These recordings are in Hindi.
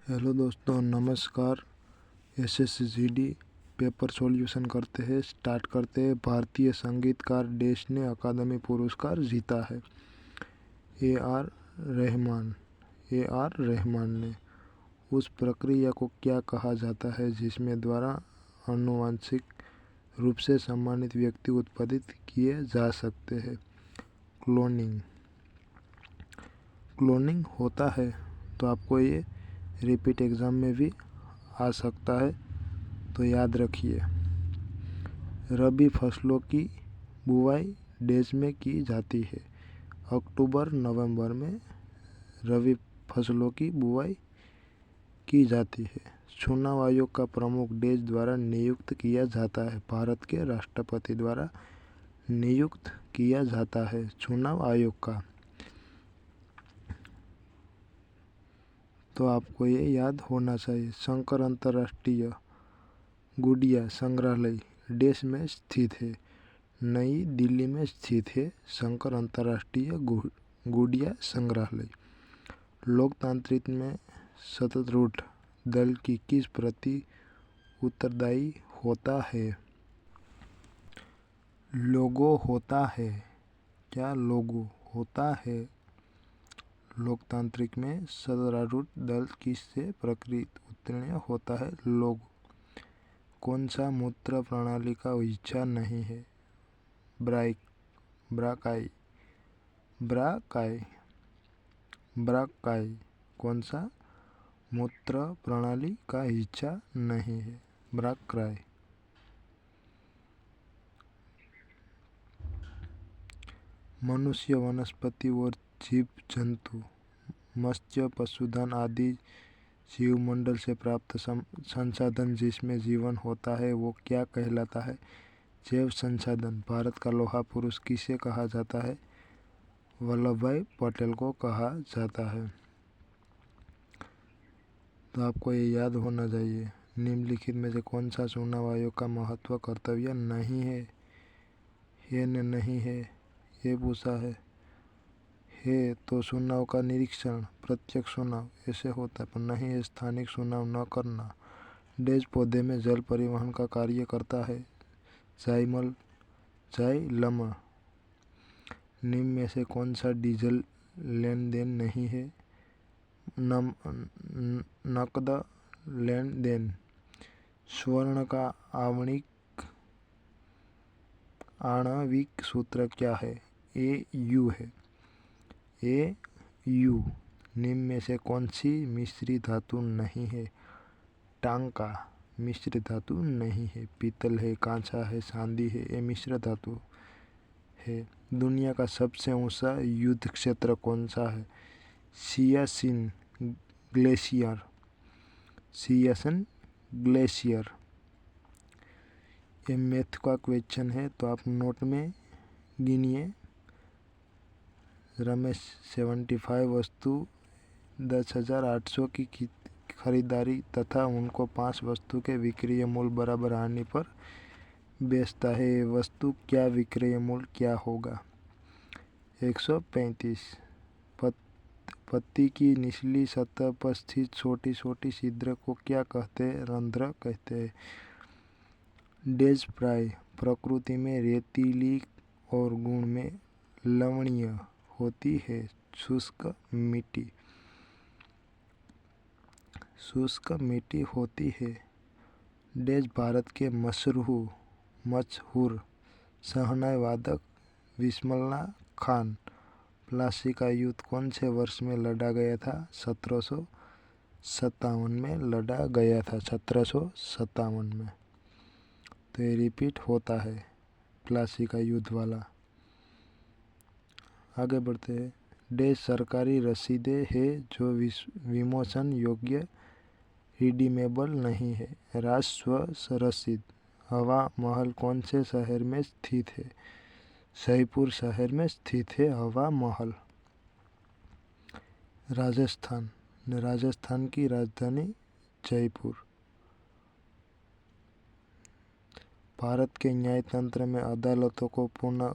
हेलो दोस्तों, नमस्कार। एसएससीजीडी पेपर सॉल्यूशन करते हैं, स्टार्ट करते हैं। भारतीय संगीतकार डैश ने अकादमी पुरस्कार जीता है। ए आर रहमान ने। उस प्रक्रिया को क्या कहा जाता है जिसमें द्वारा आनुवंशिक रूप से सम्मानित व्यक्ति उत्पादित किए जा सकते हैं? क्लोनिंग होता है। तो आपको ये रिपीट एग्ज़ाम में भी आ सकता है, तो याद रखिए। रबी फसलों की बुवाई डैश में की जाती है। अक्टूबर नवंबर में रबी फसलों की बुवाई की जाती है। चुनाव आयोग का प्रमुख डैश द्वारा नियुक्त किया जाता है। भारत के राष्ट्रपति द्वारा नियुक्त किया जाता है चुनाव आयोग का। तो आपको ये याद होना चाहिए। शंकर अंतर्राष्ट्रीय गुड़िया संग्रहालय डैश में स्थित है। नई दिल्ली में स्थित है शंकर अंतर्राष्ट्रीय गुड़िया संग्रहालय। लोकतांत्रिक में सत्तारूढ़ दल की किस प्रति उत्तरदायी होता है? लोगो होता है। क्या लोगो होता है? लोकतांत्रिक में सत्तारूढ़ दल किससे प्रकृत उत्तीर्ण होता है? लोगो। कौन सा मूत्र प्रणाली का हिस्सा नहीं है? ब्राकाई। कौन सा मूत्र प्रणाली का हिस्सा नहीं है? ब्राकाई। मनुष्य, वनस्पति और जीव जंतु, मत्स्य, पशुधन आदि जीवमंडल से प्राप्त संसाधन जिसमें जीवन होता है वो क्या कहलाता है? जैव संसाधन। भारत का लौह पुरुष किसे कहा जाता है? वल्लभ भाई पटेल को कहा जाता है। तो आपको ये याद होना चाहिए। निम्नलिखित में से कौन सा चुनाव आयोग का महत्व कर्तव्य नहीं है? नहीं है, ये पूछा है तो चुनाव का निरीक्षण, प्रत्यक्ष चुनाव ऐसे होता है, पर नहीं है स्थानिक चुनाव न करना। डैश पौधे में जल परिवहन का कार्य करता है? जाइलम। निम्न में से कौन सा डीजल लेन देन नहीं है? नकद लेन देन। स्वर्ण का आणविक सूत्र क्या है? AU है। AU। निम्न में से कौन सी मिश्री धातु नहीं है? टांका मिश्र धातु नहीं है। पीतल है, कांसा है, चांदी है, ये मिश्र धातु है। दुनिया का सबसे ऊंचा युद्ध क्षेत्र कौन सा है? सियाचिन ग्लेशियर। ये मैथ का क्वेश्चन है, तो आप नोट में गिनिए। रमेश 75 वस्तु 10,800 की खरीदारी तथा उनको 5 वस्तु के विक्रय मूल्य बराबर आने पर बेचता है। वस्तु क्या विक्रय मूल्य क्या होगा? 135। पत्ती की निचली सतह पर स्थित छोटी छोटी छिद्र को क्या कहते हैं? रंध्र कहते हैं। डैश प्राय प्रकृति में रेतीली और गुण में लवणीय होती है? शुष्क मिट्टी होती है। डैश भारत के मशहूर शहनाई वादक बिस्मिल्लाह खान। प्लासी का युद्ध कौन से वर्ष में लड़ा गया था? 1757 में लड़ा गया था। 1757 में। तो ये रिपीट होता है प्लासी का युद्ध वाला। आगे बढ़ते हैं। डैश सरकारी रसीदें है जो विमोचन योग्य रिडीमेबल नहीं है? राजस्व रसीद। हवा महल कौन से शहर में स्थित है? जयपुर शहर में स्थित है हवा महल। राजस्थान की राजधानी जयपुर। भारत के न्यायतंत्र में अदालतों को पुनः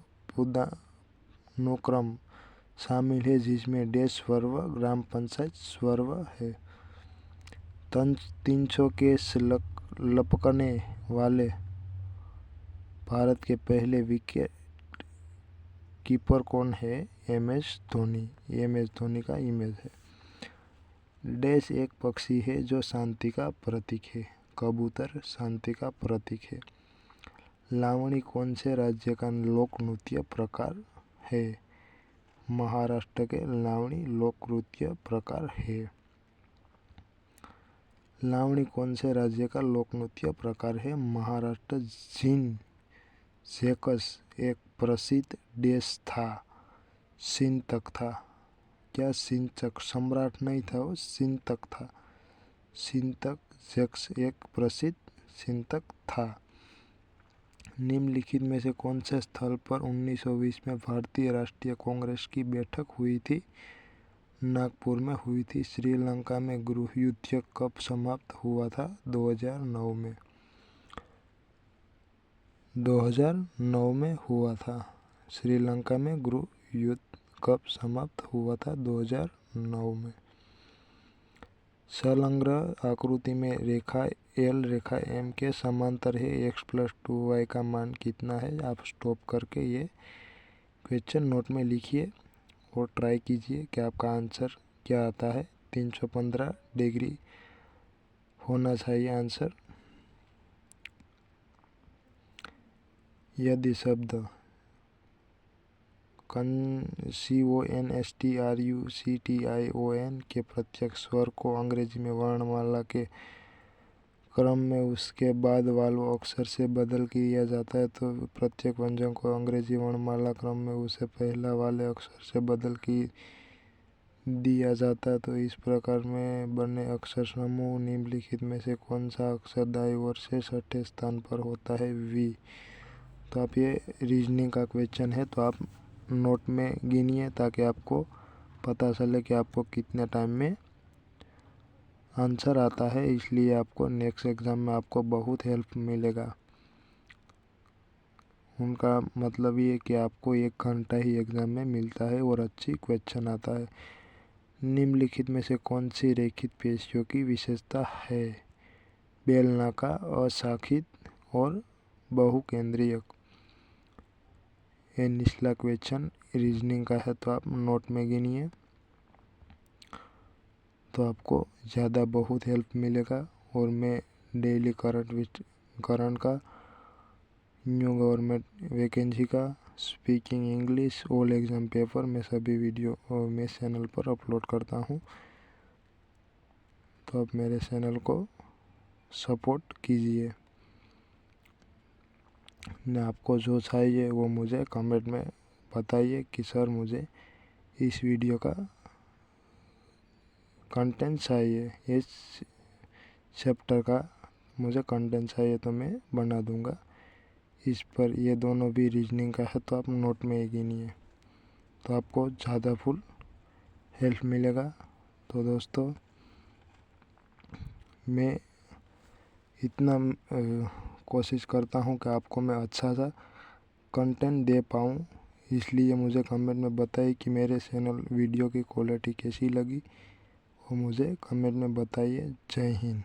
शामिल है जिसमें डैश सर्व ग्राम पंचायत सर्व है। 300 केस लपकने वाले भारत के पहले विकेट कीपर कौन है? MS धोनी। MS धोनी का इमेज है। डैश एक पक्षी है जो शांति का प्रतीक है। कबूतर शांति का प्रतीक है। लावणी कौन से राज्य का लोक नृत्य प्रकार है? महाराष्ट्र के लावणी लोक नृत्य प्रकार है। लावणी कौन से राज्य का लोक नृत्य प्रकार है? महाराष्ट्र। जीन जैकस एक प्रसिद्ध डैश था, चिंतक था। क्या चिंतक? सम्राट नहीं था, वो चिंतक था। चिंतक जैकस एक प्रसिद्ध चिंतक था। निम्नलिखित में से कौन से स्थल पर 1920 में भारतीय राष्ट्रीय कांग्रेस की बैठक हुई थी? नागपुर में हुई थी। श्रीलंका में गृह युद्ध कब समाप्त हुआ था? 2009 में। 2009 में हुआ था। श्रीलंका में गृह युद्ध कब समाप्त हुआ था? 2009 में। संलग्न आकृति में रेखा L रेखा M के समांतर है। x + 2y का मान कितना है? आप स्टॉप करके ये क्वेश्चन नोट में लिखिए और ट्राई कीजिए कि आपका आंसर क्या आता है। 315 डिग्री होना चाहिए आंसर। यदि शब्द CONSTRUCTION के प्रत्येक स्वर को अंग्रेजी में वर्णमाला के क्रम में उसके बाद वाले अक्षर से बदल किया जाता है, तो प्रत्येक व्यंजन को अंग्रेजी वर्णमाला क्रम में उसे पहला वाले अक्षर से बदल दिया जाता है। तो इस प्रकार में बने अक्षर समूह निम्नलिखित में से कौन सा अक्षर दाईं ओर से छठे स्थान पर होता है? V। तो आप ये रीजनिंग का क्वेश्चन है, तो आप नोट में गिनिए ताकि आपको पता चले कि आपको कितने टाइम में आंसर आता है। इसलिए आपको नेक्स्ट एग्ज़ाम में आपको बहुत हेल्प मिलेगा। उनका मतलब ये कि आपको 1 घंटा ही एग्ज़ाम में मिलता है और अच्छी क्वेश्चन आता है। निम्नलिखित में से कौन सी रेखित पेशियों की विशेषता है? बेलनाकार, अशाखित और बहुकेंद्रीय। ये निचला क्वेश्चन रीजनिंग का है, तो आप नोट में गिनिए तो आपको ज़्यादा बहुत हेल्प मिलेगा। और मैं डेली करंट का, न्यू गवर्नमेंट वैकेंसी का, speaking English, all exam paper मैं सभी वीडियो और मैं चैनल पर अपलोड करता हूँ। तो आप मेरे चैनल को सपोर्ट कीजिए। आपको जो चाहिए वो मुझे कमेंट में बताइए कि सर मुझे इस वीडियो का कंटेंट चाहिए, इस चैप्टर का मुझे कंटेंट चाहिए, तो मैं बना दूंगा इस पर। ये दोनों भी रीजनिंग का है, तो आप नोट में ही गिनिए तो आपको ज़्यादा फुल हेल्प मिलेगा। तो दोस्तों, मैं इतना कोशिश करता हूँ कि आपको मैं अच्छा सा कंटेंट दे पाऊँ, इसलिए मुझे कमेंट में बताइए कि मेरे चैनल वीडियो की क्वालिटी कैसी लगी, और मुझे कमेंट में बताइए। जय हिंद।